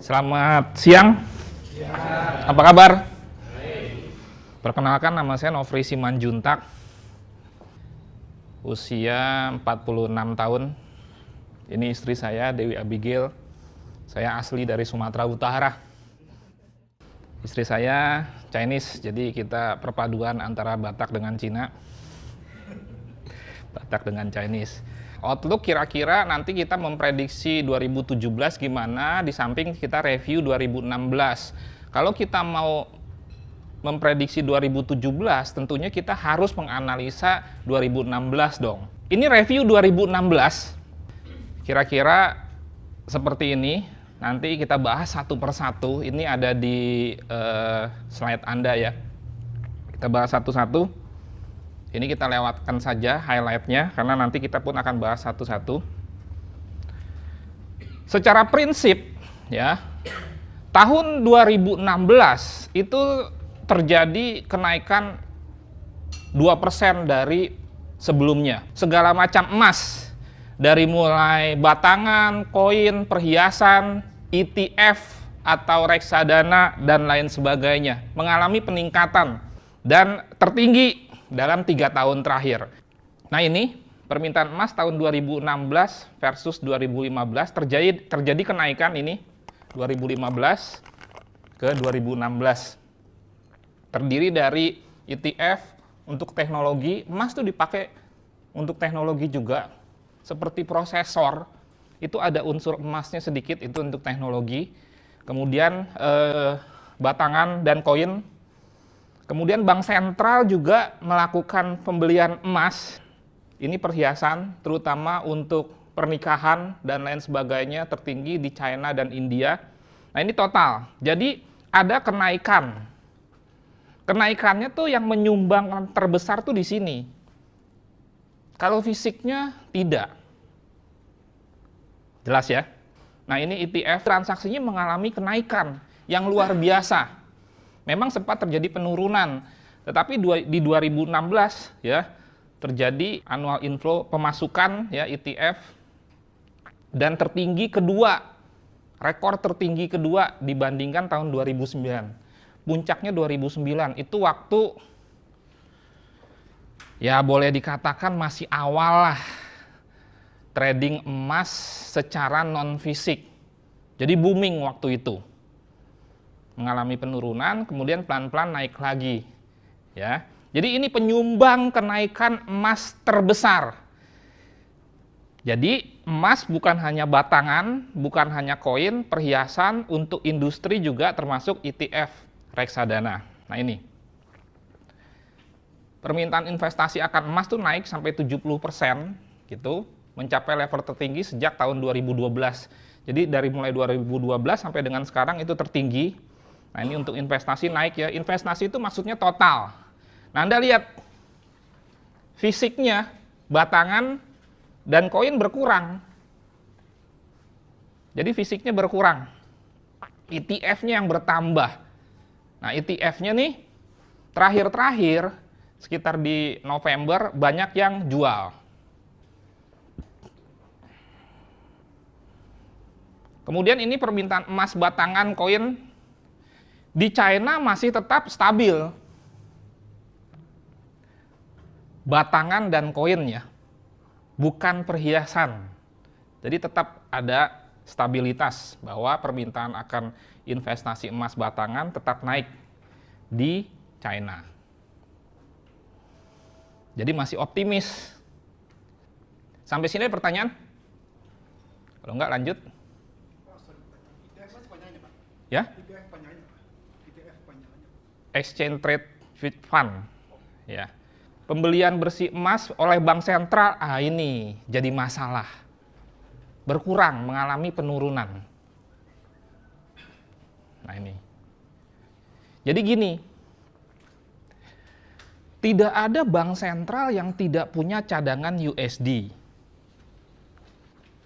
Selamat siang. Apa kabar? Perkenalkan, nama saya Nofri Simanjuntak. Usia 46 tahun. Ini istri saya, Dewi Abigail. Saya asli dari Sumatera Utara. Istri saya Chinese, jadi kita perpaduan antara Batak dengan Cina. Batak dengan Chinese. Outlook kira-kira nanti kita memprediksi 2017 gimana, di samping kita review 2016. Kalau kita mau memprediksi 2017, tentunya kita harus menganalisa 2016 dong. Ini review 2016, kira-kira seperti ini. Nanti kita bahas satu persatu. Ini ada di slide Anda ya. Kita bahas satu-satu. Ini kita lewatkan saja highlight-nya, karena nanti kita pun akan bahas satu-satu. Secara prinsip, ya, tahun 2016 itu terjadi kenaikan 2% dari sebelumnya. Segala macam emas, dari mulai batangan, koin, perhiasan, ETF atau reksadana, dan lain sebagainya, mengalami peningkatan dan tertinggi dalam 3 tahun terakhir. Nah, ini permintaan emas tahun 2016 versus 2015 terjadi kenaikan ini 2015 ke 2016. Terdiri dari ETF untuk teknologi, emas tuh dipakai untuk teknologi juga. Seperti prosesor, itu ada unsur emasnya sedikit, itu untuk teknologi. Kemudian batangan dan koin. Kemudian bank sentral juga melakukan pembelian emas, ini perhiasan, terutama untuk pernikahan dan lain sebagainya, tertinggi di China dan India. Nah, ini total. Jadi ada kenaikan. Kenaikannya tuh yang menyumbang terbesar tuh di sini. Kalau fisiknya tidak. Jelas ya? Nah, ini ETF transaksinya mengalami kenaikan yang luar biasa. Memang sempat terjadi penurunan, tetapi di 2016 ya terjadi annual inflow pemasukan ya ETF, dan tertinggi kedua, rekor tertinggi kedua dibandingkan tahun 2009. Puncaknya 2009 itu waktu ya boleh dikatakan masih awal lah trading emas secara non fisik. Jadi booming waktu itu. Mengalami penurunan, kemudian pelan-pelan naik lagi. Ya. Jadi ini penyumbang kenaikan emas terbesar. Jadi emas bukan hanya batangan, bukan hanya koin, perhiasan, untuk industri juga termasuk ETF, reksadana. Nah, ini. Permintaan investasi akan emas tuh naik sampai 70% gitu, mencapai level tertinggi sejak tahun 2012. Jadi dari mulai 2012 sampai dengan sekarang itu tertinggi. Nah, ini untuk investasi naik ya. Investasi itu maksudnya total. Nah, Anda lihat fisiknya batangan dan koin berkurang. Jadi fisiknya berkurang. ETF-nya yang bertambah. Nah, ETF-nya nih terakhir-terakhir sekitar di November banyak yang jual. Kemudian ini permintaan emas, batangan, koin di China masih tetap stabil. Batangan dan koin ya, bukan perhiasan. Jadi tetap ada stabilitas bahwa permintaan akan investasi emas batangan tetap naik di China. Jadi masih optimis. Sampai sini ada pertanyaan? Kalau enggak lanjut. Ya? Exchange Trade Fund, ya, pembelian bersih emas oleh bank sentral, ini jadi masalah, berkurang, mengalami penurunan. Nah, ini, jadi gini, tidak ada bank sentral yang tidak punya cadangan USD,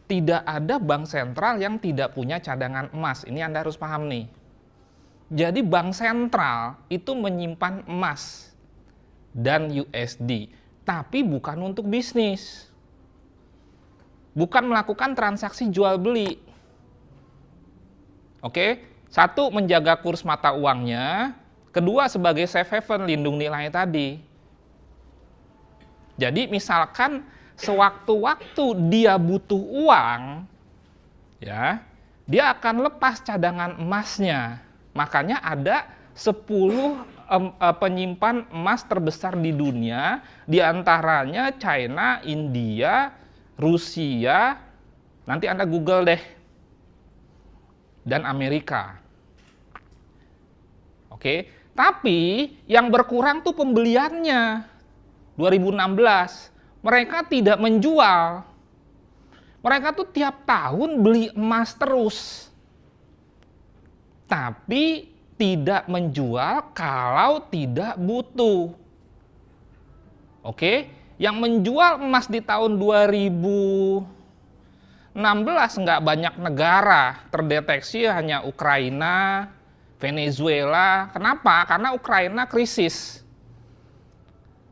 tidak ada bank sentral yang tidak punya cadangan emas. Ini Anda harus paham nih. Jadi bank sentral itu menyimpan emas dan USD, tapi bukan untuk bisnis. Bukan melakukan transaksi jual beli. Oke, satu menjaga kurs mata uangnya, kedua sebagai safe haven lindung nilai tadi. Jadi misalkan sewaktu-waktu dia butuh uang, ya, dia akan lepas cadangan emasnya. Makanya ada 10 penyimpan emas terbesar di dunia, diantaranya China, India, Rusia, nanti Anda Google deh, dan Amerika. Oke, tapi yang berkurang tuh pembeliannya. 2016, mereka tidak menjual. Mereka tuh tiap tahun beli emas terus. Tapi tidak menjual kalau tidak butuh. Oke, yang menjual emas di tahun 2016 nggak banyak negara, terdeteksi hanya Ukraina, Venezuela. Kenapa? Karena Ukraina krisis.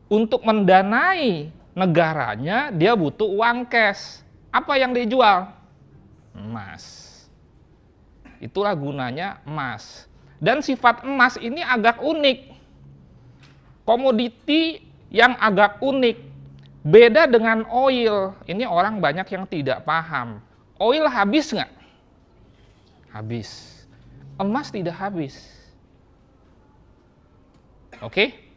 Untuk mendanai negaranya, dia butuh uang cash. Apa yang dijual? Emas. Itulah gunanya emas. Dan sifat emas ini agak unik. Komoditi yang agak unik. Beda dengan oil. Ini orang banyak yang tidak paham. Oil habis nggak? Habis. Emas tidak habis. Oke?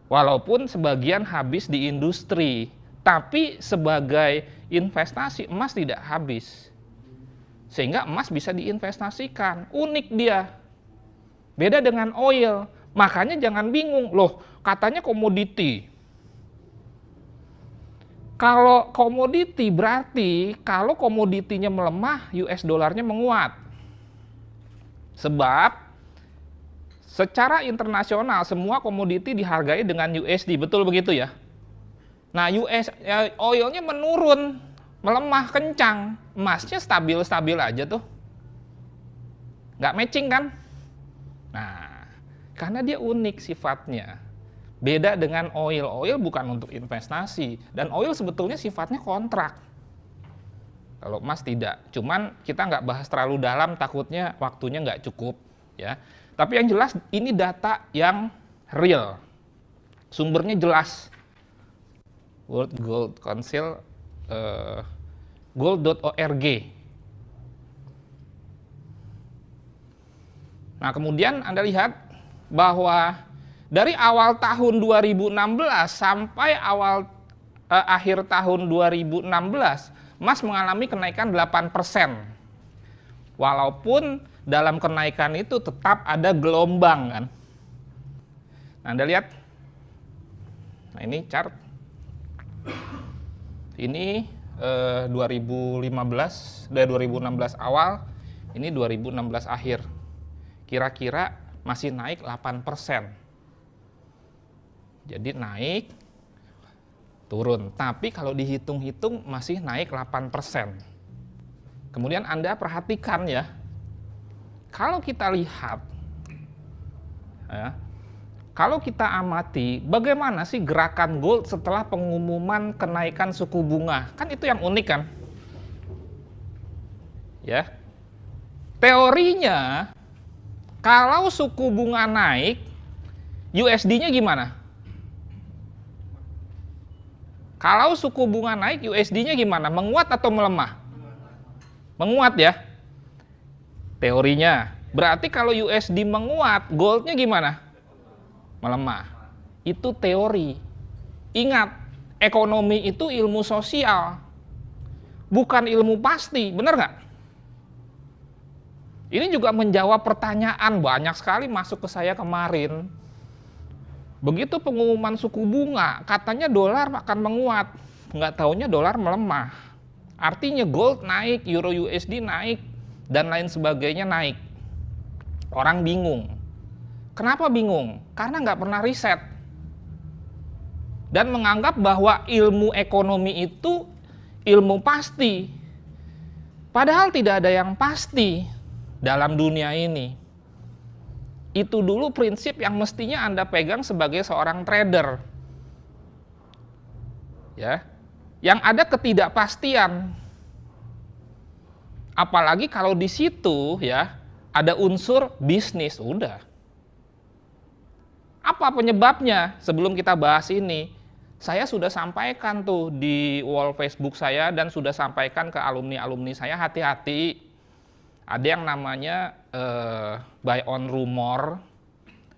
Walaupun sebagian habis di industri, tapi sebagai investasi emas tidak habis. Sehingga emas bisa diinvestasikan. Unik dia. Beda dengan oil. Makanya jangan bingung. Loh, katanya komoditi. Kalau komoditi berarti kalau komoditinya melemah, US dollarnya menguat. Sebab secara internasional semua komoditi dihargai dengan USD, betul begitu ya? Nah, oilnya menurun, melemah kencang, emasnya stabil-stabil aja tuh. Nggak matching kan? Nah, karena dia unik sifatnya. Beda dengan oil. Oil bukan untuk investasi. Dan oil sebetulnya sifatnya kontrak. Kalau emas tidak. Cuman kita nggak bahas terlalu dalam, takutnya waktunya nggak cukup. Ya. Tapi yang jelas ini data yang real. Sumbernya jelas. World Gold Council, gold.org. Nah, kemudian Anda lihat bahwa dari awal tahun 2016 sampai akhir tahun 2016, emas mengalami kenaikan 8%. Walaupun dalam kenaikan itu tetap ada gelombang kan. Nah, Anda lihat. Nah, ini chart. Ini 2015 dari 2016 awal, ini 2016 akhir. Kira-kira masih naik 8%. Jadi naik, turun. Tapi kalau dihitung-hitung masih naik 8%. Kemudian Anda perhatikan ya, kalau kita lihat, ya, kalau kita amati bagaimana sih gerakan gold setelah pengumuman kenaikan suku bunga, kan itu yang unik kan? Ya, teorinya kalau suku bunga naik, USD-nya gimana? Kalau suku bunga naik, USD-nya gimana? Menguat atau melemah? Menguat ya. Teorinya. Berarti kalau USD menguat, goldnya gimana? Melemah. Itu teori. Ingat, ekonomi itu ilmu sosial. Bukan ilmu pasti, benar nggak? Ini juga menjawab pertanyaan banyak sekali masuk ke saya kemarin. Begitu pengumuman suku bunga, katanya dolar akan menguat. Nggak taunya dolar melemah. Artinya gold naik, euro USD naik, dan lain sebagainya naik. Orang bingung. Kenapa bingung? Karena nggak pernah riset. Dan menganggap bahwa ilmu ekonomi itu ilmu pasti. Padahal tidak ada yang pasti dalam dunia ini. Itu dulu prinsip yang mestinya Anda pegang sebagai seorang trader. Ya. Yang ada ketidakpastian. Apalagi kalau di situ ya ada unsur bisnis, udah. Apa penyebabnya? Sebelum kita bahas ini, saya sudah sampaikan tuh di wall Facebook saya dan sudah sampaikan ke alumni-alumni saya, hati-hati. Ada yang namanya buy on rumor,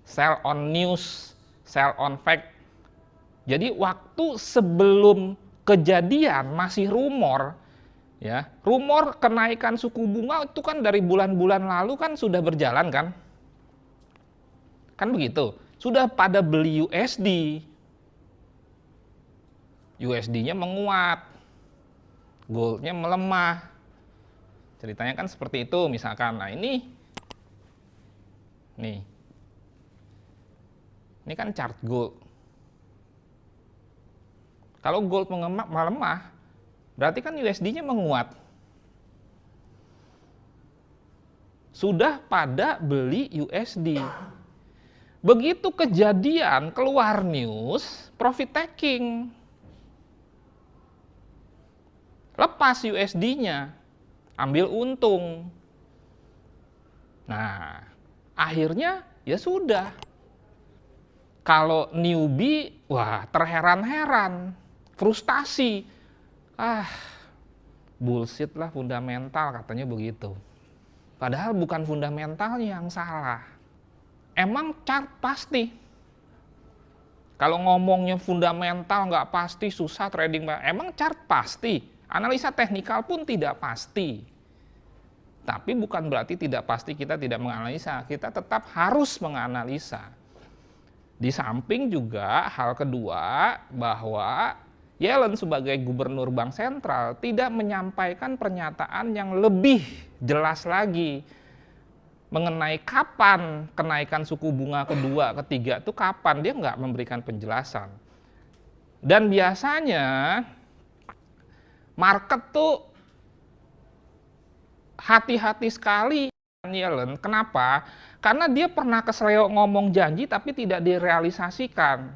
sell on news, sell on fact. Jadi waktu sebelum kejadian masih rumor, ya, rumor kenaikan suku bunga itu kan dari bulan-bulan lalu kan sudah berjalan kan? Kan begitu. Sudah pada beli USD. USD-nya menguat. Gold-nya melemah. Ceritanya kan seperti itu misalkan. Nah, ini nih. Ini kan chart gold. Kalau gold melemah, berarti kan USD-nya menguat. Sudah pada beli USD. Begitu kejadian keluar news, profit taking. Lepas USD-nya, ambil untung. Nah, akhirnya ya sudah. Kalau newbie, wah terheran-heran, frustasi. Bullshit lah fundamental katanya begitu. Padahal bukan fundamentalnya yang salah. Emang chart pasti. Kalau ngomongnya fundamental nggak pasti, susah trading. Emang chart pasti. Analisa teknikal pun tidak pasti. Tapi bukan berarti tidak pasti kita tidak menganalisa. Kita tetap harus menganalisa. Di samping juga hal kedua bahwa Yellen sebagai gubernur bank sentral tidak menyampaikan pernyataan yang lebih jelas lagi mengenai kapan kenaikan suku bunga kedua, ketiga itu kapan, dia nggak memberikan penjelasan. Dan biasanya market tuh hati-hati sekali Yellen. Kenapa? Karena dia pernah keseleo ngomong janji tapi tidak direalisasikan.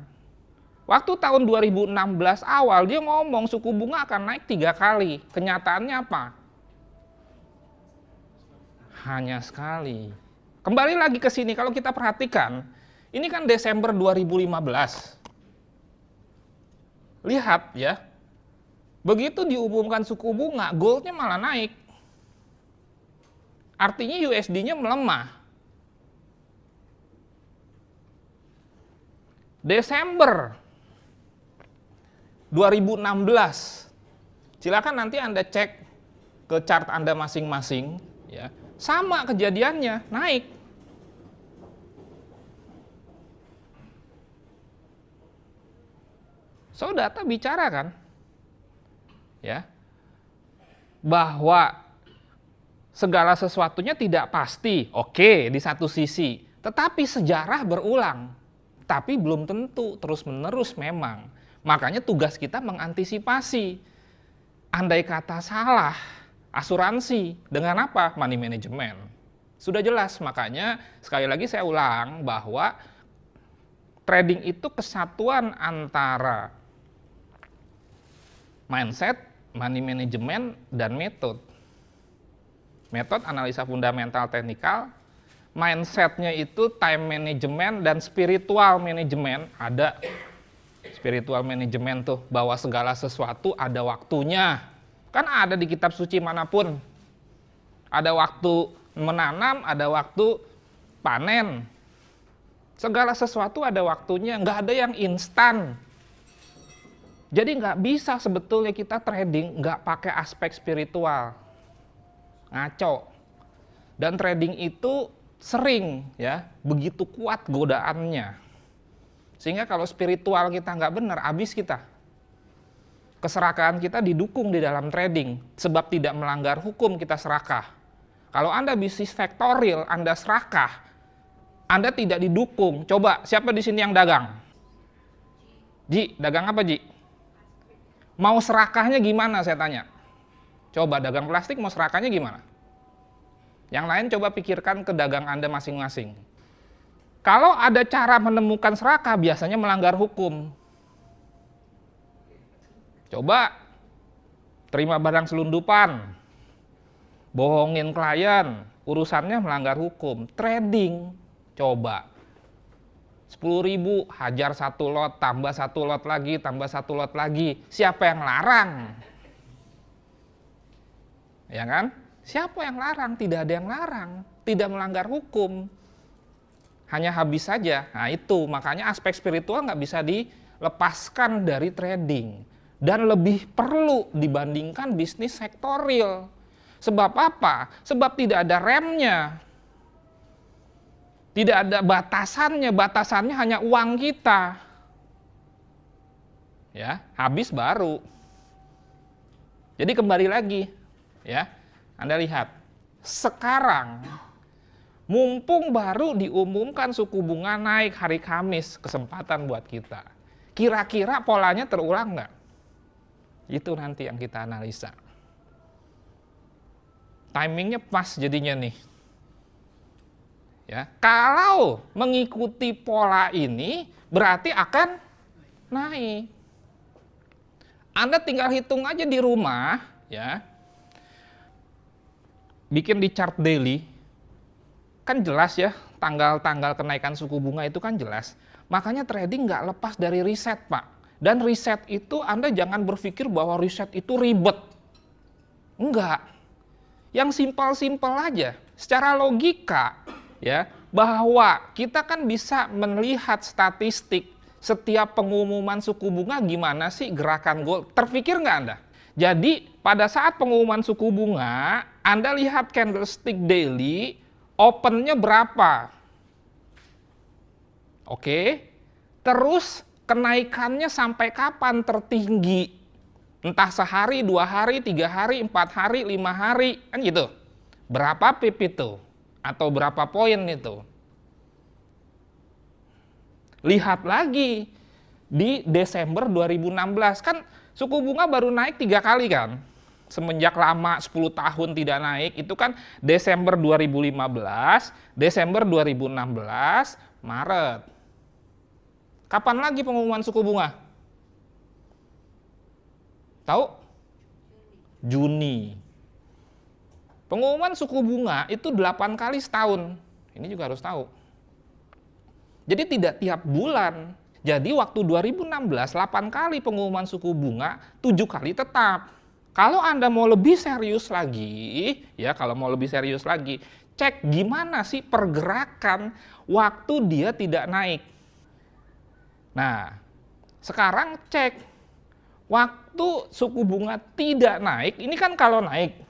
Waktu tahun 2016 awal dia ngomong suku bunga akan naik 3 kali. Kenyataannya apa? Hanya sekali. Kembali lagi ke sini, kalau kita perhatikan, ini kan Desember 2015. Lihat ya, begitu diumumkan suku bunga, goldnya malah naik. Artinya USD-nya melemah. Desember 2016, silakan nanti Anda cek ke chart Anda masing-masing, ya. Sama kejadiannya, naik. So data bicara kan, ya, bahwa segala sesuatunya tidak pasti. Oke, di satu sisi, tetapi sejarah berulang, tapi belum tentu terus-menerus memang. Makanya tugas kita mengantisipasi. Andai kata salah, asuransi dengan apa? Money management. Sudah jelas, makanya sekali lagi saya ulang bahwa trading itu kesatuan antara mindset, money management, dan metode. Metode analisa fundamental teknikal, mindsetnya itu time management dan spiritual management. Ada spiritual management tuh, bahwa segala sesuatu ada waktunya. Kan ada di kitab suci manapun. Ada waktu menanam, ada waktu panen. Segala sesuatu ada waktunya, nggak ada yang instan. Jadi nggak bisa sebetulnya kita trading nggak pakai aspek spiritual. Ngaco. Dan trading itu sering ya, begitu kuat godaannya. Sehingga kalau spiritual kita nggak benar, habis kita. Keserakahan kita didukung di dalam trading, sebab tidak melanggar hukum kita serakah. Kalau Anda bisnis faktorial, Anda serakah, Anda tidak didukung. Coba, siapa di sini yang dagang? Ji, dagang apa Ji? Mau serakahnya gimana saya tanya? Coba dagang plastik mau serakahnya gimana? Yang lain coba pikirkan ke dagang Anda masing-masing. Kalau ada cara menemukan serakah, biasanya melanggar hukum. Coba terima barang selundupan, bohongin klien, urusannya melanggar hukum. Trading, coba 10.000, hajar 1 lot, tambah 1 lot lagi, tambah 1 lot lagi. Siapa yang larang? Ya kan? Siapa yang larang? Tidak ada yang larang. Tidak melanggar hukum. Hanya habis saja. Nah itu, makanya aspek spiritual nggak bisa dilepaskan dari trading. Dan lebih perlu dibandingkan bisnis sektorial. Sebab apa? Sebab tidak ada remnya. Tidak ada batasannya. Batasannya hanya uang kita. Ya, habis baru. Jadi kembali lagi, ya. Anda lihat, sekarang mumpung baru diumumkan suku bunga naik hari Kamis, kesempatan buat kita. Kira-kira polanya terulang nggak? Itu nanti yang kita analisa. Timingnya pas jadinya nih. Ya, kalau mengikuti pola ini berarti akan naik. Anda tinggal hitung aja di rumah, ya. Bikin di chart daily, kan jelas ya, tanggal-tanggal kenaikan suku bunga itu kan jelas. Makanya trading nggak lepas dari riset, Pak. Dan riset itu Anda jangan berpikir bahwa riset itu ribet. Enggak. Yang simpel-simpel aja. Secara logika, ya, bahwa kita kan bisa melihat statistik setiap pengumuman suku bunga gimana sih gerakan gold. Terpikir nggak Anda? Jadi pada saat pengumuman suku bunga, Anda lihat candlestick daily, opennya berapa? Oke, terus kenaikannya sampai kapan tertinggi? Entah sehari, 2 hari, 3 hari, 4 hari, 5 hari, kan gitu. Berapa pip itu? Atau berapa poin itu? Lihat lagi di Desember 2016, kan suku bunga baru naik 3 kali kan? Semenjak lama 10 tahun tidak naik, itu kan Desember 2015, Desember 2016, Maret. Kapan lagi pengumuman suku bunga? Tahu? Juni. Pengumuman suku bunga itu 8 kali setahun. Ini juga harus tahu. Jadi tidak tiap bulan. Jadi waktu 2016, 8 kali pengumuman suku bunga, 7 kali tetap. Kalau Anda mau lebih serius lagi, ya kalau mau lebih serius lagi, cek gimana sih pergerakan waktu dia tidak naik. Nah, sekarang cek waktu suku bunga tidak naik, ini kan kalau naik.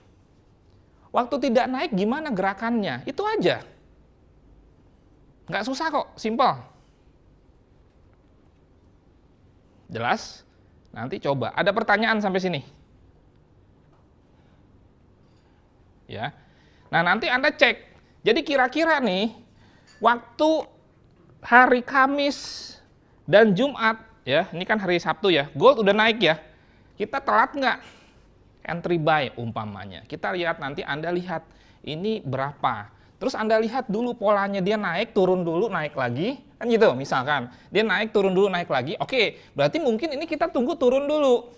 Waktu tidak naik gimana gerakannya? Itu aja. Nggak susah kok, simpel. Jelas? Nanti coba. Ada pertanyaan sampai sini? Ya. Nah, nanti Anda cek. Jadi kira-kira nih, waktu hari Kamis dan Jumat, ya, ini kan hari Sabtu ya, gold udah naik ya. Kita telat nggak? Entry buy umpamanya. Kita lihat nanti, Anda lihat ini berapa. Terus Anda lihat dulu polanya, dia naik, turun dulu, naik lagi. Kan gitu, misalkan. Dia naik, turun dulu, naik lagi. Oke, berarti mungkin ini kita tunggu turun dulu.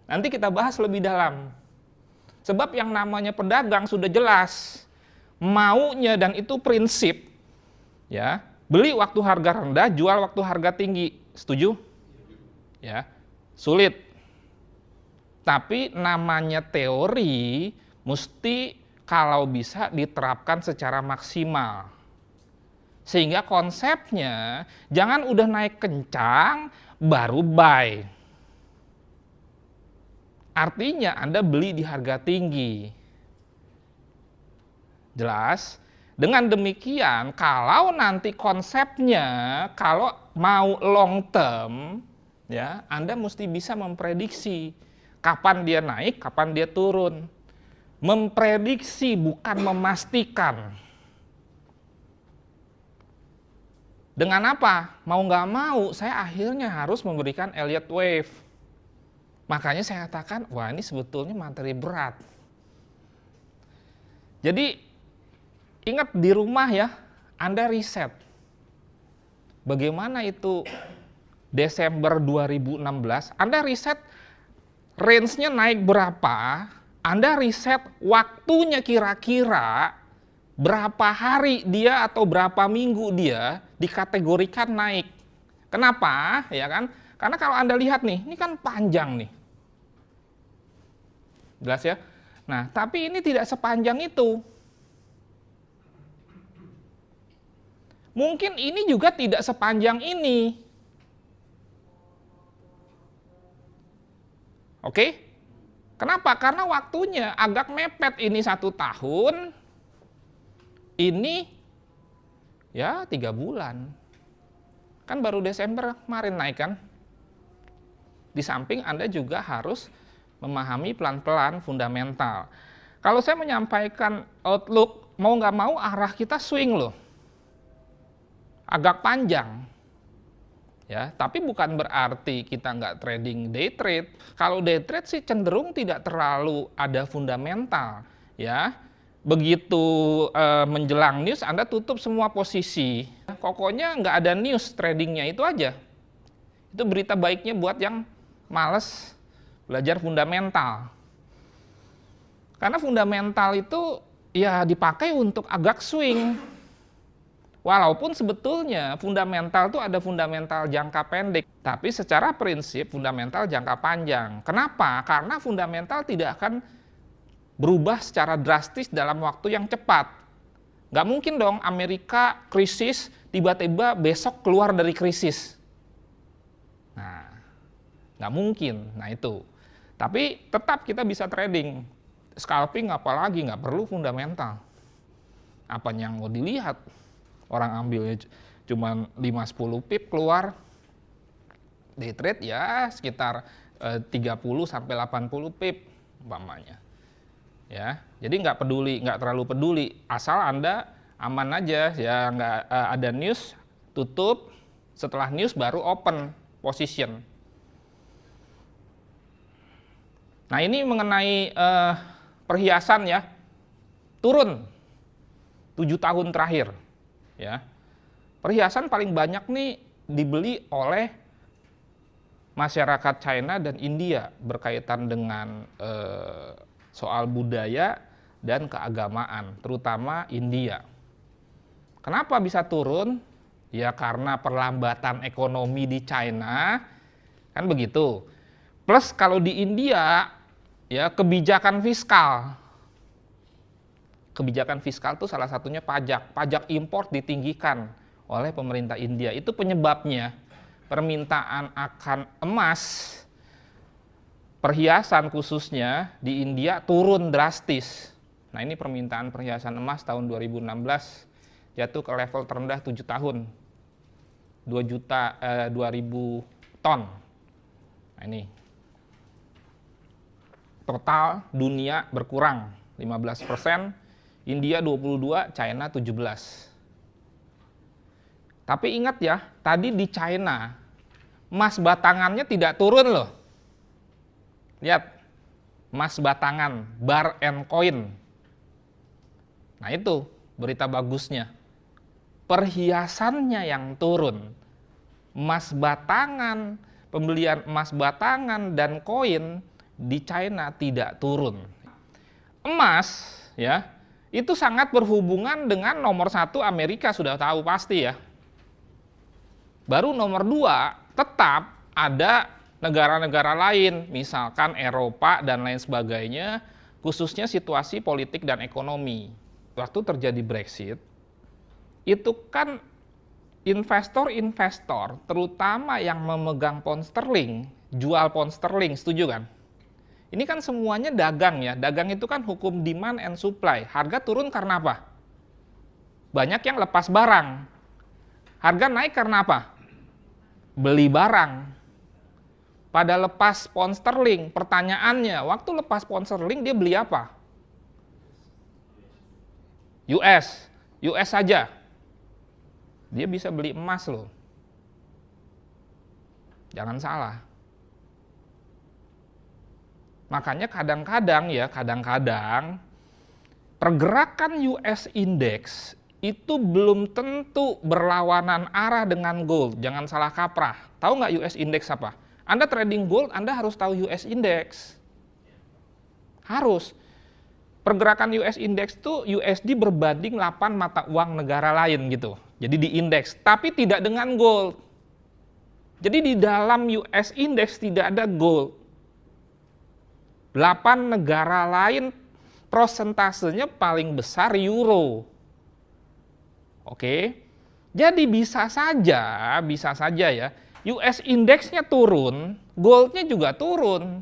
Nanti kita bahas lebih dalam. Sebab yang namanya pedagang sudah jelas. Maunya, dan itu prinsip. Ya, beli waktu harga rendah, jual waktu harga tinggi. Setuju? Ya, sulit. Tapi namanya teori mesti kalau bisa diterapkan secara maksimal. Sehingga konsepnya jangan udah naik kencang baru buy. Artinya Anda beli di harga tinggi. Jelas? Dengan demikian, kalau nanti konsepnya kalau mau long term, ya, Anda mesti bisa memprediksi kapan dia naik, kapan dia turun. Memprediksi bukan memastikan. Dengan apa? Mau nggak mau, saya akhirnya harus memberikan Elliott Wave. Makanya saya katakan, wah ini sebetulnya materi berat. Jadi, ingat di rumah ya, Anda riset. Bagaimana itu Desember 2016, Anda riset range-nya naik berapa, Anda riset waktunya kira-kira berapa hari dia atau berapa minggu dia dikategorikan naik. Kenapa? Ya kan? Karena kalau Anda lihat nih, ini kan panjang nih. Jelas ya? Nah, tapi ini tidak sepanjang itu. Mungkin ini juga tidak sepanjang ini. Oke? Kenapa? Karena waktunya agak mepet, ini 1 tahun, ini ya 3 bulan. Kan baru Desember kemarin naik kan? Di samping Anda juga harus memahami pelan-pelan fundamental. Kalau saya menyampaikan outlook, mau nggak mau arah kita swing loh. Agak panjang. Ya, tapi bukan berarti kita nggak trading day trade. Kalau day trade sih cenderung tidak terlalu ada fundamental. Ya, begitu menjelang news Anda tutup semua posisi. Pokoknya nggak ada news tradingnya, itu aja. Itu berita baiknya buat yang males belajar fundamental. Karena fundamental itu ya dipakai untuk agak swing. Walaupun sebetulnya fundamental itu ada fundamental jangka pendek, tapi secara prinsip fundamental jangka panjang. Kenapa? Karena fundamental tidak akan berubah secara drastis dalam waktu yang cepat. Nggak mungkin dong Amerika krisis, tiba-tiba besok keluar dari krisis. Nah, nggak mungkin. Nah itu. Tapi tetap kita bisa trading. Scalping apalagi nggak perlu fundamental. Apa yang mau dilihat? Orang ambilnya cuma 5-10 pip keluar. Day trade ya sekitar 30-80 pip umpamanya. Ya, jadi nggak peduli, nggak terlalu peduli. Asal Anda aman aja, ya nggak ada news, tutup. Setelah news baru open position. Nah ini mengenai perhiasan ya, turun 7 tahun terakhir. Ya, perhiasan paling banyak nih dibeli oleh masyarakat China dan India berkaitan dengan soal budaya dan keagamaan, terutama India. Kenapa bisa turun? Ya karena perlambatan ekonomi di China, kan begitu. Plus kalau di India, ya kebijakan fiskal. Kebijakan fiskal itu salah satunya pajak. Pajak impor ditinggikan oleh pemerintah India. Itu penyebabnya permintaan akan emas, perhiasan khususnya di India turun drastis. Nah ini permintaan perhiasan emas tahun 2016 jatuh ke level terendah 7 tahun. 2.000 ton. Nah ini. Total dunia berkurang 15%. India 22, China 17. Tapi ingat ya, tadi di China, emas batangannya tidak turun loh. Lihat, emas batangan, bar and coin. Nah itu berita bagusnya. Perhiasannya yang turun. Emas batangan, pembelian emas batangan dan koin di China tidak turun. Emas, ya, itu sangat berhubungan dengan nomor 1 Amerika, sudah tahu pasti ya. Baru nomor 2 tetap ada negara-negara lain, misalkan Eropa dan lain sebagainya, khususnya situasi politik dan ekonomi. Waktu terjadi Brexit, itu kan investor-investor, terutama yang memegang pound sterling, jual pound sterling, setuju kan? Ini kan semuanya dagang ya, dagang itu kan hukum demand and supply. Harga turun karena apa? Banyak yang lepas barang. Harga naik karena apa? Beli barang. Pada lepas pound sterling, pertanyaannya, waktu lepas pound sterling dia beli apa? US saja. Dia bisa beli emas loh. Jangan salah. Makanya kadang-kadang pergerakan US Index itu belum tentu berlawanan arah dengan gold. Jangan salah kaprah. Tahu nggak US Index apa? Anda trading gold, Anda harus tahu US Index. Harus. Pergerakan US Index itu USD berbanding 8 mata uang negara lain gitu. Jadi di indeks, tapi tidak dengan gold. Jadi di dalam US Index tidak ada gold. 8 negara lain prosentasenya paling besar euro. Oke. Jadi bisa saja ya, US Index-nya turun, gold-nya juga turun.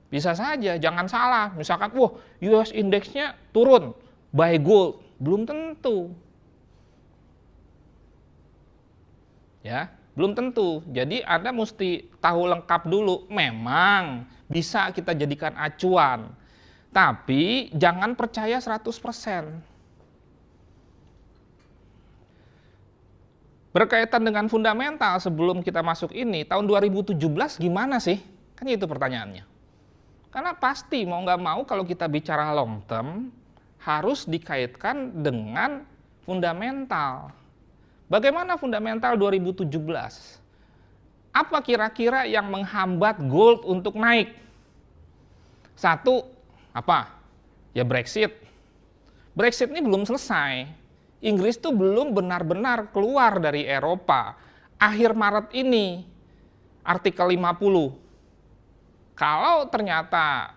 Bisa saja, jangan salah. Misalkan, wah US Index-nya turun, buy gold. Belum tentu. Ya, belum tentu. Jadi Anda mesti tahu lengkap dulu. Memang bisa kita jadikan acuan. Tapi jangan percaya 100%. Berkaitan dengan fundamental, sebelum kita masuk ini, tahun 2017 gimana sih? Kan itu pertanyaannya. Karena pasti mau nggak mau kalau kita bicara long term, harus dikaitkan dengan fundamental. Bagaimana fundamental 2017? Apa kira-kira yang menghambat gold untuk naik? Satu, apa? Ya Brexit. Brexit ini belum selesai. Inggris tuh belum benar-benar keluar dari Eropa. Akhir Maret ini, artikel 50. Kalau ternyata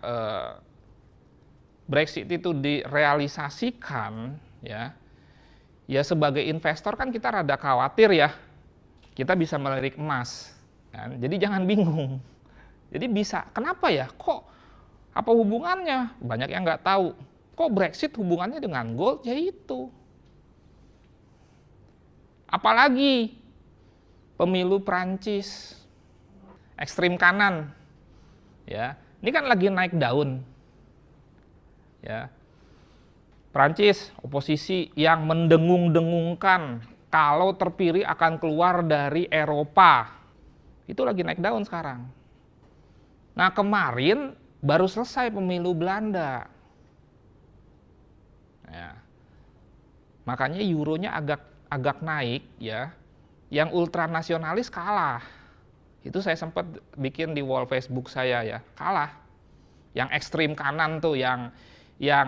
Brexit itu direalisasikan, ya sebagai investor kan kita rada khawatir ya, kita bisa melirik emas, kan? Jadi jangan bingung. Jadi bisa, kenapa ya? Kok apa hubungannya? Banyak yang nggak tahu. Kok Brexit hubungannya dengan gold? Ya itu. Apalagi pemilu Prancis, ekstrim kanan. Ya, ini kan lagi naik daun. Ya. Prancis, oposisi yang mendengung-dengungkan kalau terpilih akan keluar dari Eropa. Itu lagi naik daun sekarang. Nah, kemarin baru selesai pemilu Belanda. Ya. Makanya euronya agak naik ya. Yang ultranasionalis kalah. Itu saya sempat bikin di wall Facebook saya ya, kalah. Yang ekstrim kanan tuh, yang ya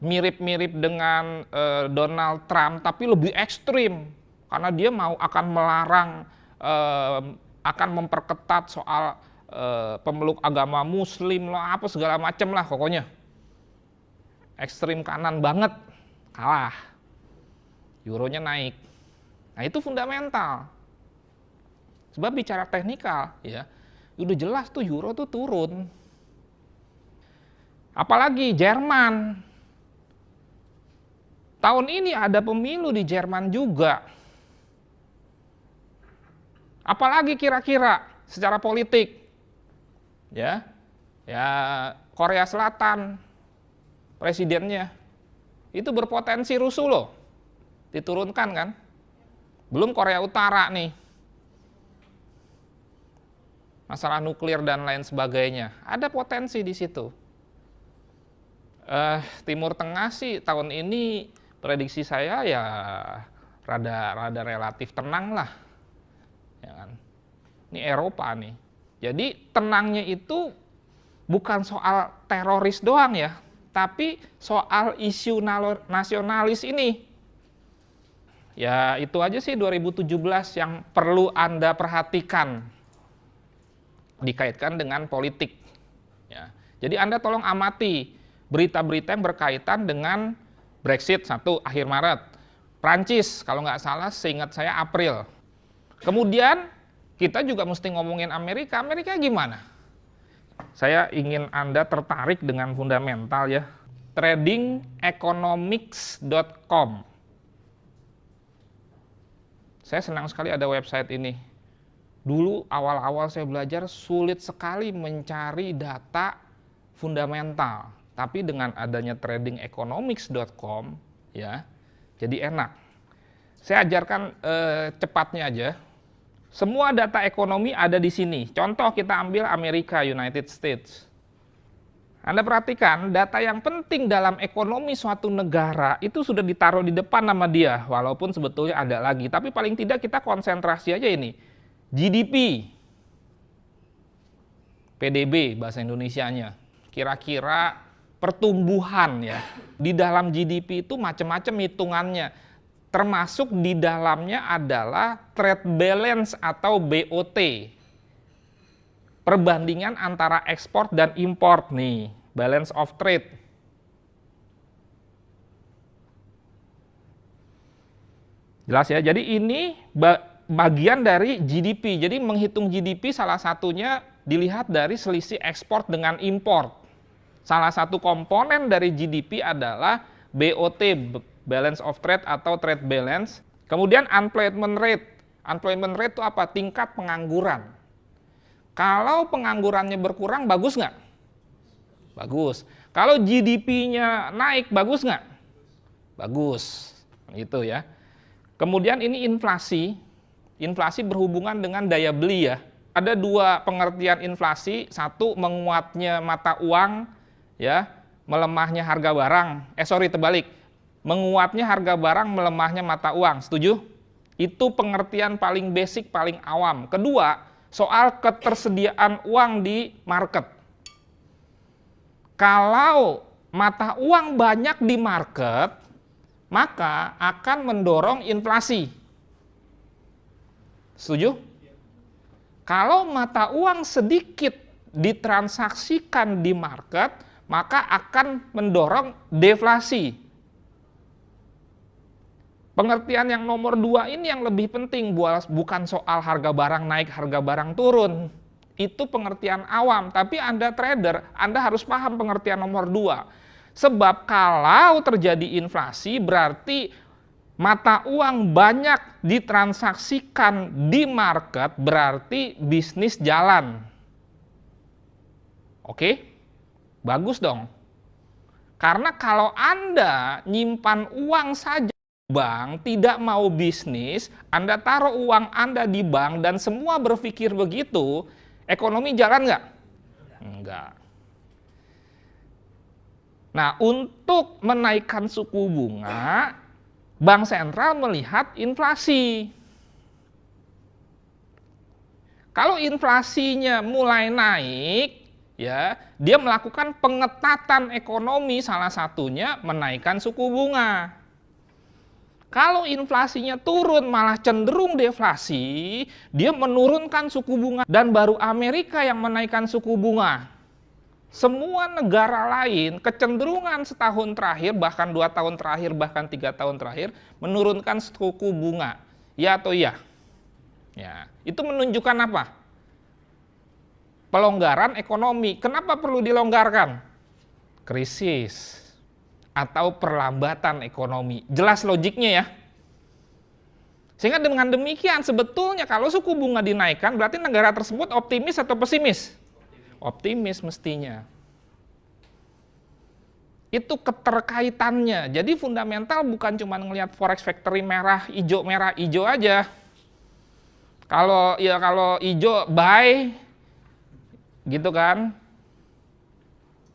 mirip-mirip dengan Donald Trump, tapi lebih ekstrim. Karena dia akan melarang, akan memperketat soal pemeluk agama Muslim lah, apa segala macam lah pokoknya. Ekstrim kanan banget, kalah. Euronya naik. Nah itu fundamental. Sebab bicara teknikal, ya, udah jelas tuh euro tuh turun. Apalagi Jerman. Tahun ini ada pemilu di Jerman juga. Apalagi kira-kira secara politik, ya Korea Selatan, presidennya itu berpotensi rusuh loh, diturunkan kan. Belum Korea Utara nih. Masalah nuklir dan lain sebagainya, ada potensi di situ. Timur Tengah sih tahun ini prediksi saya ya rada relatif tenang lah, ya kan? Ini Eropa nih. Jadi tenangnya itu bukan soal teroris doang ya, tapi soal isu nasionalis ini. Ya itu aja sih 2017 yang perlu Anda perhatikan. Dikaitkan dengan politik. Ya. Jadi Anda tolong amati berita-berita yang berkaitan dengan Brexit, 1 akhir Maret. Prancis, kalau nggak salah seingat saya April. Kemudian kita juga mesti ngomongin Amerika. Amerika gimana? Saya ingin Anda tertarik dengan fundamental ya. Tradingeconomics.com. Saya senang sekali ada website ini. Dulu awal-awal saya belajar sulit sekali mencari data fundamental, tapi dengan adanya tradingeconomics.com ya, jadi enak. Saya ajarkan cepatnya aja. Semua data ekonomi ada di sini. Contoh kita ambil Amerika, United States. Anda perhatikan data yang penting dalam ekonomi suatu negara itu sudah ditaruh di depan nama dia, walaupun sebetulnya ada lagi, tapi paling tidak kita konsentrasi aja ini. GDP. PDB bahasa Indonesianya. Kira-kira pertumbuhan ya. Di dalam GDP itu macam-macam hitungannya. Termasuk di dalamnya adalah trade balance atau BOT. Perbandingan antara ekspor dan import nih, balance of trade. Jelas ya, jadi ini bagian dari GDP. Jadi menghitung GDP salah satunya dilihat dari selisih ekspor dengan import. Salah satu komponen dari GDP adalah BOT, balance of trade atau trade balance. Kemudian unemployment rate. Unemployment rate itu apa? Tingkat pengangguran. Kalau penganggurannya berkurang, bagus nggak? Bagus. Kalau GDP-nya naik, bagus nggak? Bagus. Gitu ya. Kemudian ini inflasi. Inflasi berhubungan dengan daya beli ya. Ada dua pengertian inflasi. Satu, menguatnya mata uang, ya, melemahnya harga barang. Terbalik. Menguatnya harga barang, melemahnya mata uang. Setuju? Itu pengertian paling basic, paling awam. Kedua, soal ketersediaan uang di market. Kalau mata uang banyak di market, maka akan mendorong inflasi. Setuju? Kalau mata uang sedikit ditransaksikan di market, maka akan mendorong deflasi. Pengertian yang nomor 2 ini yang lebih penting, bukan soal harga barang naik, harga barang turun. Itu pengertian awam, tapi Anda trader, Anda harus paham pengertian nomor 2. Sebab kalau terjadi inflasi, berarti mata uang banyak ditransaksikan di market, berarti bisnis jalan. Oke? Bagus dong. Karena kalau Anda nyimpan uang saja bank, tidak mau bisnis, Anda taruh uang Anda di bank dan semua berpikir begitu, ekonomi jalan nggak? Enggak. Nah, untuk menaikkan suku bunga, Bank Sentral melihat inflasi. Kalau inflasinya mulai naik, ya, dia melakukan pengetatan ekonomi, salah satunya menaikkan suku bunga. Kalau inflasinya turun malah cenderung deflasi, dia menurunkan suku bunga dan baru Amerika yang menaikkan suku bunga. Semua negara lain kecenderungan setahun terakhir, bahkan 2 tahun terakhir, bahkan 3 tahun terakhir menurunkan suku bunga. Ya atau iya? Ya, itu menunjukkan apa? Pelonggaran ekonomi. Kenapa perlu dilonggarkan? Krisis atau perlambatan ekonomi. Jelas logiknya ya. Sehingga dengan demikian sebetulnya kalau suku bunga dinaikkan berarti negara tersebut optimis atau pesimis? Optimis mestinya. Itu keterkaitannya. Jadi fundamental bukan cuma ngelihat forex factory merah ijo aja. Kalau ijo buy gitu kan.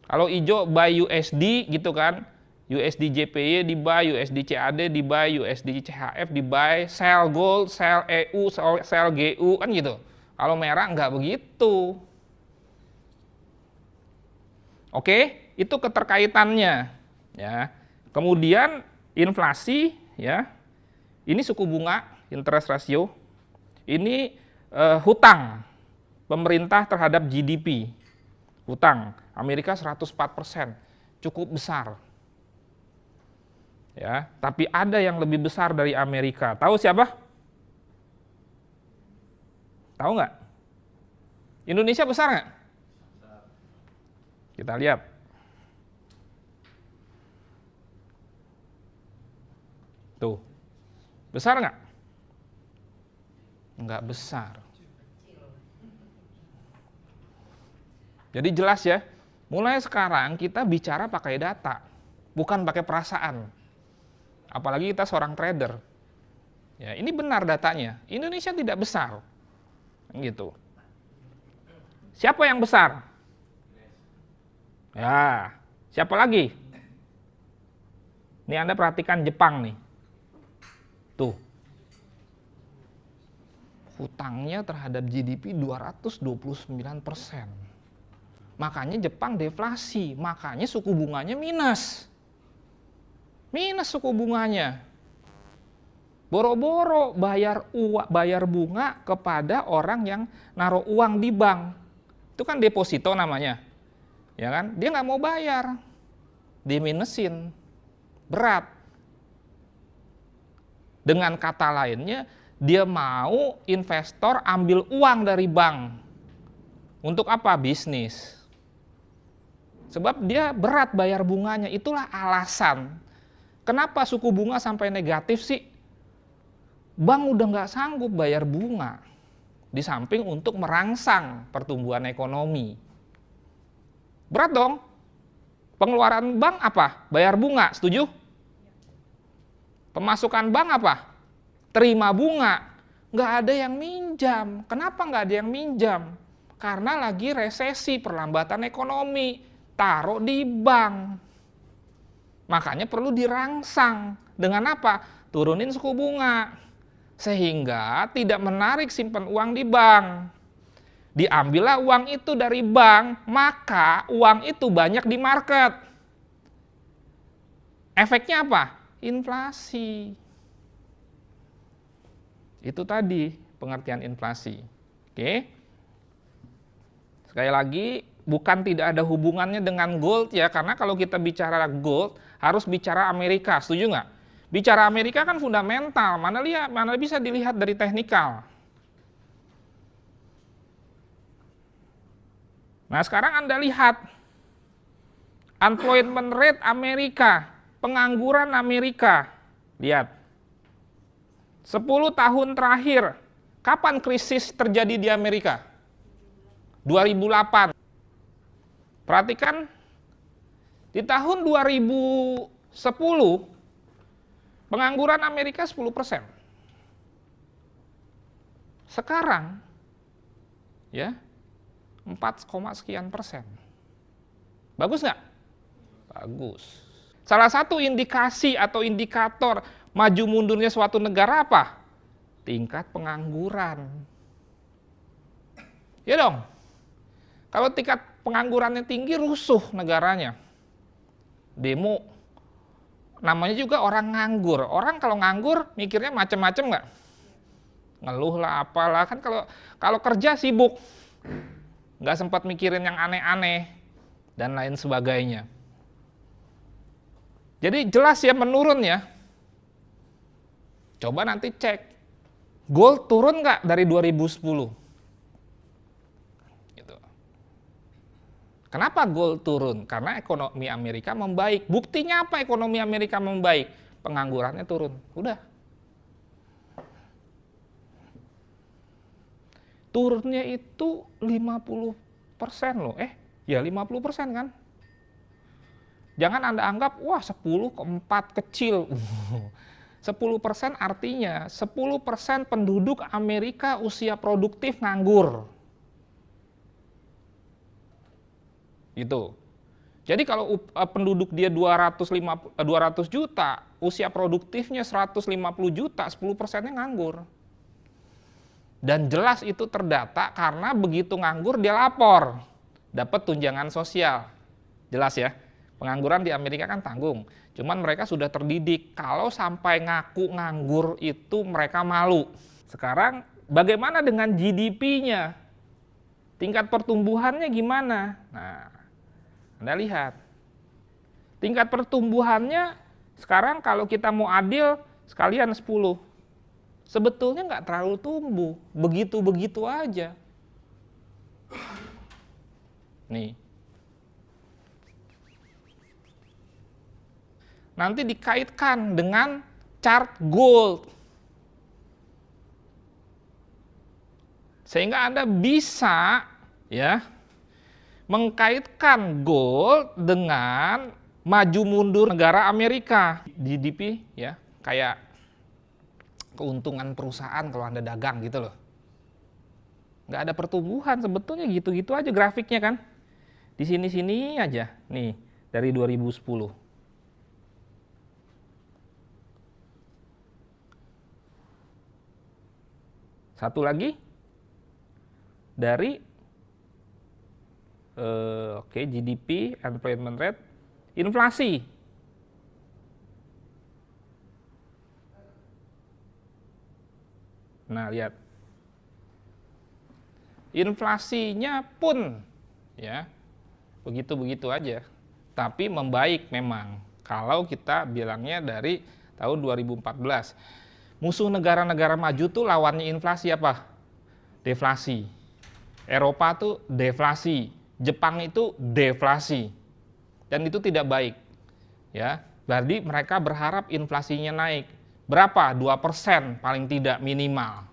Kalau ijo buy USD gitu kan. USD JPY di buy, USD CAD di buy, USD CHF di buy, sell gold, sell EU, sell GU kan gitu. Kalau merah nggak begitu. Oke, itu keterkaitannya ya. Kemudian inflasi ya. Ini suku bunga, interest ratio. Ini hutang pemerintah terhadap GDP. Hutang Amerika 104%, cukup besar. Ya, tapi ada yang lebih besar dari Amerika. Tahu siapa? Tahu nggak? Indonesia besar nggak? Kita lihat. Tuh. Besar nggak? Nggak besar. Jadi jelas ya, mulai sekarang kita bicara pakai data, bukan pakai perasaan. Apalagi kita seorang trader. Ya, ini benar datanya. Indonesia tidak besar. Gitu. Siapa yang besar? Ya, siapa lagi? Ini Anda perhatikan Jepang nih. Tuh. Hutangnya terhadap GDP 229%. Makanya Jepang deflasi, makanya suku bunganya minus. Minus suku bunganya. Boro-boro bayar bunga kepada orang yang naruh uang di bank. Itu kan deposito namanya. Ya kan? Dia nggak mau bayar. Diminusin. Berat. Dengan kata lainnya, dia mau investor ambil uang dari bank. Untuk apa? Bisnis. Sebab dia berat bayar bunganya. Itulah alasan. Kenapa suku bunga sampai negatif sih? Bank udah nggak sanggup bayar bunga, di samping untuk merangsang pertumbuhan ekonomi. Berat dong. Pengeluaran bank apa? Bayar bunga, setuju? Pemasukan bank apa? Terima bunga. Nggak ada yang minjam. Kenapa nggak ada yang minjam? Karena lagi resesi, perlambatan ekonomi. Taruh di bank. Makanya perlu dirangsang. Dengan apa? Turunin suku bunga. Sehingga tidak menarik simpan uang di bank. Diambillah uang itu dari bank, maka uang itu banyak di market. Efeknya apa? Inflasi. Itu tadi pengertian inflasi. Oke. Sekali lagi, bukan tidak ada hubungannya dengan gold ya, karena kalau kita bicara gold harus bicara Amerika, setuju nggak? Bicara Amerika kan fundamental, mana bisa dilihat dari teknikal. Nah sekarang Anda lihat, unemployment rate Amerika, pengangguran Amerika. Lihat, 10 tahun terakhir, kapan krisis terjadi di Amerika? 2008. Perhatikan, di tahun 2010, pengangguran Amerika 10%. Sekarang, ya, 4, sekian persen. Bagus nggak? Bagus. Salah satu indikasi atau indikator maju mundurnya suatu negara apa? Tingkat pengangguran. Ya dong. Kalau tingkat penganggurannya tinggi, rusuh negaranya. Demo. Namanya juga orang nganggur. Orang kalau nganggur mikirnya macam-macam nggak? Ngeluh lah apalah. Kan kalau kerja sibuk. Nggak sempat mikirin yang aneh-aneh. Dan lain sebagainya. Jadi jelas ya menurun ya. Coba nanti cek. Gold turun nggak dari 2010? Gitu. Kenapa gold turun? Karena ekonomi Amerika membaik. Buktinya apa ekonomi Amerika membaik? Penganggurannya turun. Udah. Turunnya itu 50% loh. Ya 50% kan? Jangan Anda anggap, wah 10 ke 4 kecil. 10% artinya 10% penduduk Amerika usia produktif nganggur. Gitu. Jadi kalau penduduk dia 200 juta, usia produktifnya 150 juta, 10%-nya nganggur. Dan jelas itu terdata karena begitu nganggur dia lapor, dapat tunjangan sosial. Jelas ya, pengangguran di Amerika kan tanggung. Cuman mereka sudah terdidik, kalau sampai ngaku nganggur itu mereka malu. Sekarang bagaimana dengan GDP-nya? Tingkat pertumbuhannya gimana? Nah, Anda lihat. Tingkat pertumbuhannya sekarang kalau kita mau adil sekalian 10. Sebetulnya nggak terlalu tumbuh, begitu-begitu aja. Nih. Nanti dikaitkan dengan chart gold. Sehingga Anda bisa ya mengkaitkan gold dengan maju mundur negara Amerika. GDP ya, kayak keuntungan perusahaan kalau Anda dagang gitu loh. Nggak ada pertumbuhan, sebetulnya gitu-gitu aja grafiknya kan. Di sini-sini aja, nih dari 2010. Satu lagi dari Oke, GDP, unemployment rate, inflasi. Nah, lihat. Inflasinya pun ya begitu-begitu aja. Tapi membaik memang kalau kita bilangnya dari tahun 2014. Musuh negara-negara maju tuh lawannya inflasi apa? Deflasi. Eropa tuh deflasi. Jepang itu deflasi. Dan itu tidak baik. Ya, berarti mereka berharap inflasinya naik. Berapa? 2% paling tidak minimal.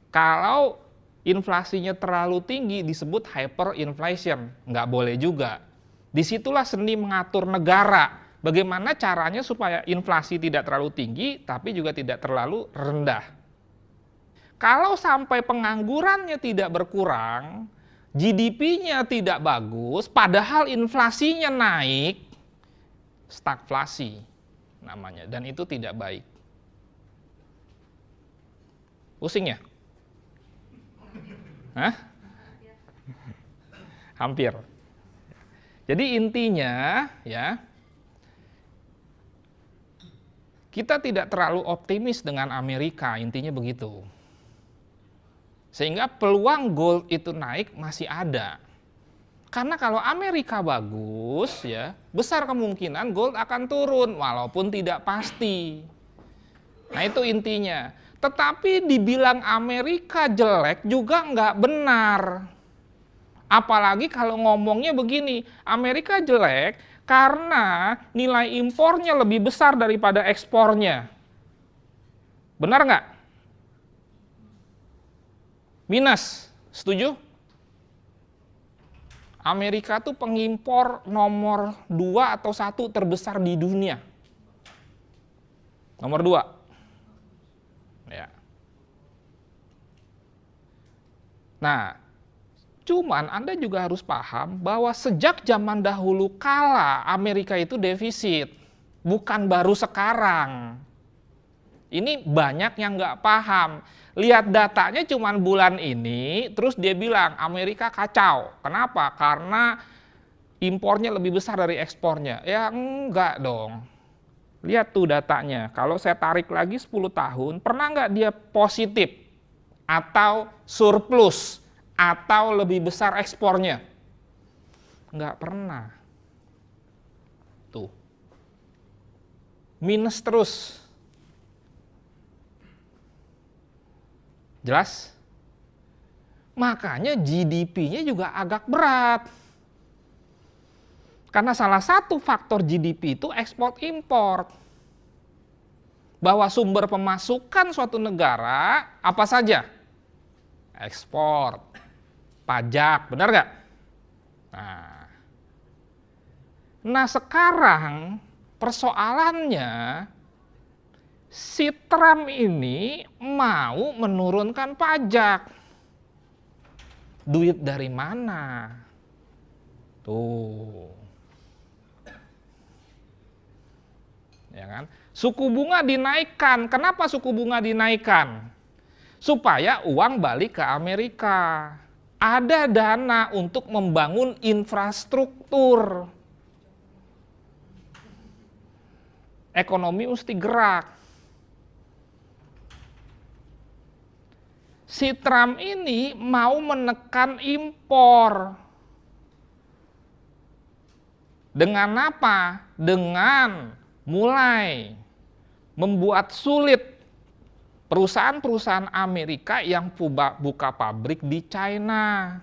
Kalau inflasinya terlalu tinggi disebut hyperinflation. Nggak boleh juga. Disitulah seni mengatur negara. Bagaimana caranya supaya inflasi tidak terlalu tinggi tapi juga tidak terlalu rendah. Kalau sampai penganggurannya tidak berkurang, GDP-nya tidak bagus, padahal inflasinya naik, stagflasi namanya, dan itu tidak baik. Pusing ya? Hah? Hampir. Jadi intinya ya, kita tidak terlalu optimis dengan Amerika, intinya begitu. Sehingga peluang gold itu naik masih ada. Karena kalau Amerika bagus ya, besar kemungkinan gold akan turun walaupun tidak pasti. Nah itu intinya. Tetapi dibilang Amerika jelek juga nggak benar. Apalagi kalau ngomongnya begini, Amerika jelek karena nilai impornya lebih besar daripada ekspornya. Benar nggak? Minus, setuju? Amerika tuh pengimpor nomor 2 atau 1 terbesar di dunia. Nomor 2. Ya. Nah, cuman Anda juga harus paham bahwa sejak zaman dahulu kala Amerika itu defisit, bukan baru sekarang. Ini banyak yang nggak paham. Lihat datanya cuman bulan ini, terus dia bilang Amerika kacau. Kenapa? Karena impornya lebih besar dari ekspornya. Ya enggak dong. Lihat tuh datanya. Kalau saya tarik lagi 10 tahun, pernah nggak dia positif? Atau surplus? Atau lebih besar ekspornya? Nggak pernah. Tuh. Minus terus. Jelas? Makanya GDP-nya juga agak berat. Karena salah satu faktor GDP itu ekspor-impor. Bahwa sumber pemasukan suatu negara apa saja? Ekspor, pajak, benar nggak? Nah sekarang persoalannya si Trump ini mau menurunkan pajak. Duit dari mana? Tuh. Ya kan? Suku bunga dinaikkan. Kenapa suku bunga dinaikkan? Supaya uang balik ke Amerika. Ada dana untuk membangun infrastruktur. Ekonomi mesti gerak. Si Trump ini mau menekan impor. Dengan apa? Dengan mulai membuat sulit perusahaan-perusahaan Amerika yang buka pabrik di China.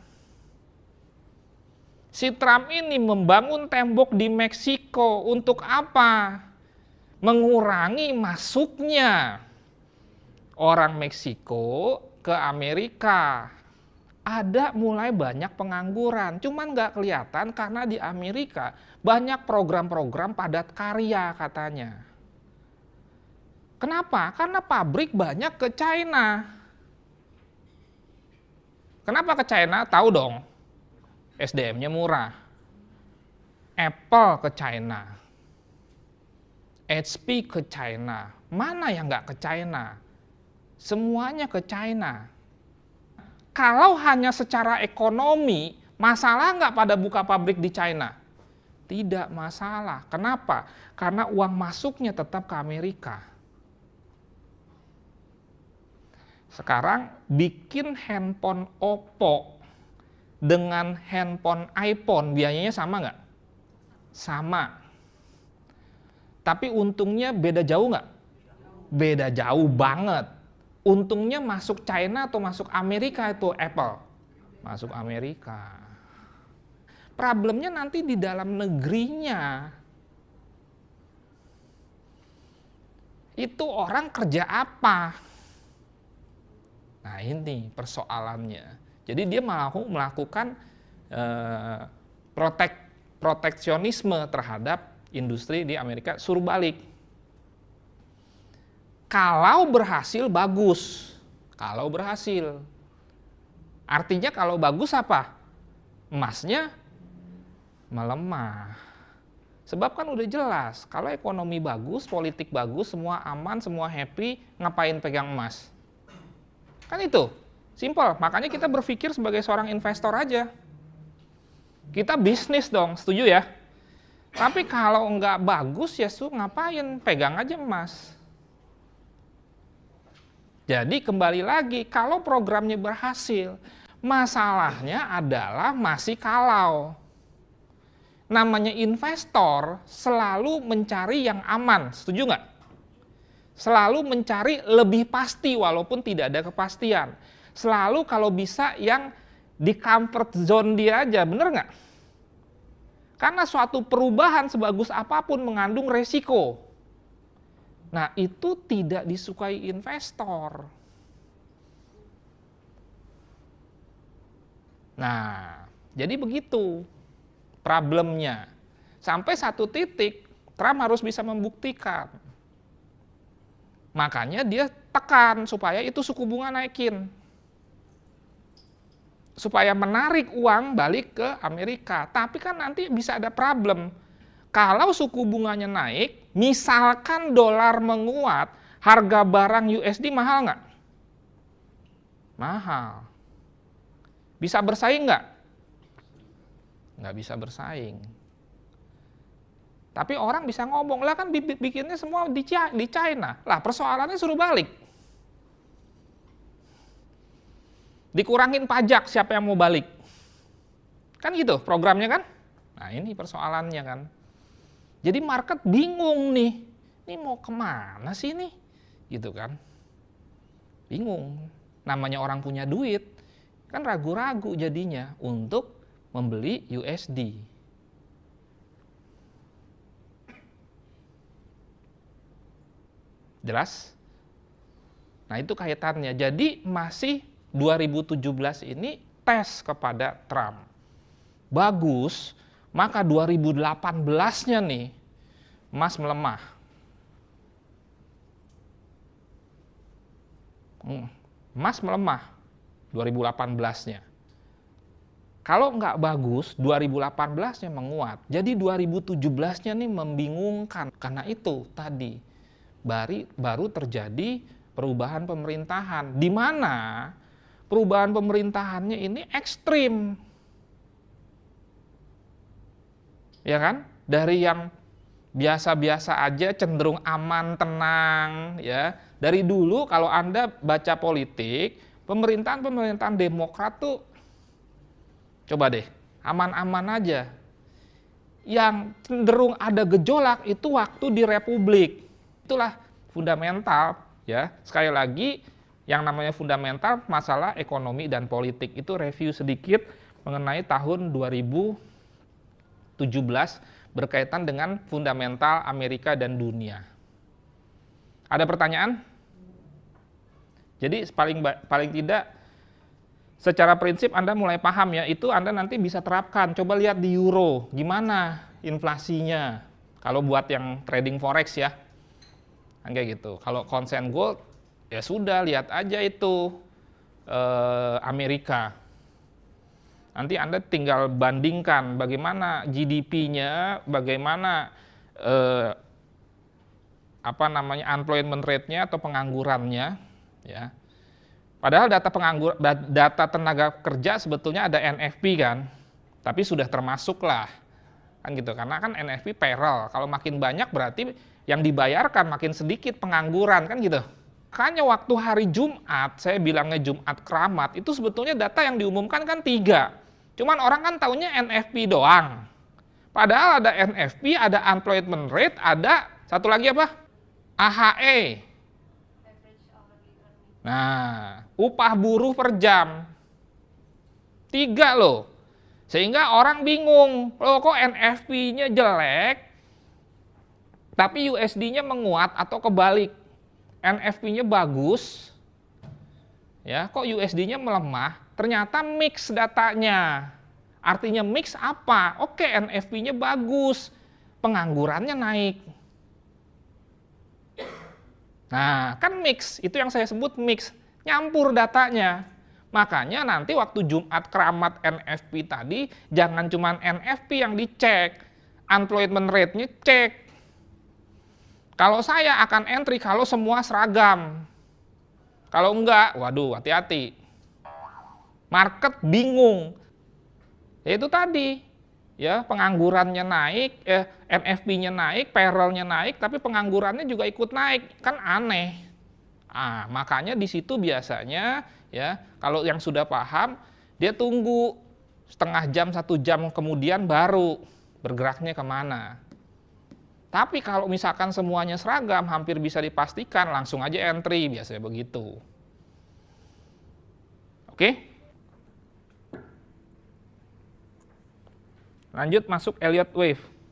Si Trump ini membangun tembok di Meksiko untuk apa? Mengurangi masuknya orang Meksiko ke Amerika. Ada mulai banyak pengangguran, cuman nggak kelihatan karena di Amerika banyak program-program padat karya katanya. Kenapa? Karena pabrik banyak ke China. Kenapa ke China? Tahu dong, SDM-nya murah. Apple ke China, HP ke China. Mana yang nggak ke China? Semuanya ke China. Kalau hanya secara ekonomi, masalah nggak pada buka pabrik di China? Tidak masalah. Kenapa? Karena uang masuknya tetap ke Amerika. Sekarang bikin handphone Oppo dengan handphone iPhone, biayanya sama nggak? Sama. Tapi untungnya beda jauh nggak? Beda jauh banget. Untungnya masuk China atau masuk Amerika itu Apple? Masuk Amerika. Problemnya nanti di dalam negerinya. Itu orang kerja apa? Nah ini persoalannya. Jadi dia mau melakukan proteksionisme terhadap industri di Amerika, suruh balik. Kalau berhasil bagus, kalau berhasil. Artinya kalau bagus apa? Emasnya melemah. Sebab kan udah jelas, kalau ekonomi bagus, politik bagus, semua aman, semua happy, ngapain pegang emas? Kan itu, simple. Makanya kita berpikir sebagai seorang investor aja. Kita bisnis dong, setuju ya? Tapi kalau nggak bagus ya ngapain? Pegang aja emas. Jadi kembali lagi, kalau programnya berhasil, masalahnya adalah masih kalau. Namanya investor selalu mencari yang aman, setuju nggak? Selalu mencari lebih pasti walaupun tidak ada kepastian. Selalu kalau bisa yang di comfort zone dia aja, bener nggak? Karena suatu perubahan sebagus apapun mengandung resiko. Nah, itu tidak disukai investor. Nah, jadi begitu problemnya. Sampai satu titik, Trump harus bisa membuktikan. Makanya dia tekan supaya itu suku bunga naikin. Supaya menarik uang balik ke Amerika. Tapi kan nanti bisa ada problem. Kalau suku bunganya naik, misalkan dolar menguat, harga barang USD mahal nggak? Mahal. Bisa bersaing nggak? Nggak bisa bersaing. Tapi orang bisa ngomong, lah kan bikinnya semua di China. Lah persoalannya suruh balik. Dikurangin pajak, siapa yang mau balik? Kan gitu programnya kan? Nah ini persoalannya kan. Jadi market bingung nih, ini mau kemana sih nih? Gitu kan. Bingung, namanya orang punya duit, kan ragu-ragu jadinya untuk membeli USD. Jelas? Nah itu kaitannya, jadi masih 2017 ini tes kepada Trump. Bagus, maka 2018-nya nih, emas melemah. Emas melemah 2018-nya. Kalau nggak bagus, 2018-nya menguat. Jadi 2017-nya nih membingungkan. Karena itu tadi, baru terjadi perubahan pemerintahan. Di mana perubahan pemerintahannya ini ekstrim. Ya kan? Dari yang biasa-biasa aja cenderung aman, tenang, ya. Dari dulu kalau Anda baca politik, pemerintahan Demokrat tuh coba deh, aman-aman aja. Yang cenderung ada gejolak itu waktu di Republik. Itulah fundamental, ya. Sekali lagi, yang namanya fundamental masalah ekonomi dan politik. Itu review sedikit mengenai tahun 2017 berkaitan dengan fundamental Amerika dan dunia. Ada pertanyaan? Jadi paling tidak secara prinsip Anda mulai paham ya, itu Anda nanti bisa terapkan. Coba lihat di euro, gimana inflasinya. Kalau buat yang trading forex ya, kayak gitu. Kalau konsen gold, ya sudah lihat aja itu Amerika. Nanti Anda tinggal bandingkan bagaimana GDP-nya, bagaimana unemployment rate-nya atau penganggurannya, ya. Padahal data tenaga kerja sebetulnya ada NFP kan, tapi sudah termasuk lah, kan gitu. Karena kan NFP payroll, kalau makin banyak berarti yang dibayarkan makin sedikit pengangguran, kan gitu. Makanya waktu hari Jumat, saya bilangnya Jumat keramat, itu sebetulnya data yang diumumkan kan 3. Cuman orang kan taunya NFP doang. Padahal ada NFP, ada unemployment rate, ada satu lagi apa? AHE. Nah, upah buruh per jam. 3 loh. Sehingga orang bingung, loh kok NFP-nya jelek, tapi USD-nya menguat atau kebalik. NFP-nya bagus, ya kok USD-nya melemah, ternyata mix datanya. Artinya mix apa? Oke, NFP-nya bagus, penganggurannya naik. Nah, kan mix, itu yang saya sebut mix, nyampur datanya. Makanya nanti waktu Jumat keramat NFP tadi, jangan cuma NFP yang dicek, unemployment rate-nya cek. Kalau saya akan entry kalau semua seragam. Kalau enggak, waduh hati-hati. Market bingung. Ya itu tadi, ya penganggurannya naik, NFP-nya naik, payroll-nya naik, tapi penganggurannya juga ikut naik, kan aneh. Makanya di situ biasanya, ya kalau yang sudah paham, dia tunggu setengah jam, 1 jam kemudian baru bergeraknya kemana. Tapi kalau misalkan semuanya seragam, hampir bisa dipastikan langsung aja entry, biasanya begitu. Oke? Lanjut masuk Elliott Wave.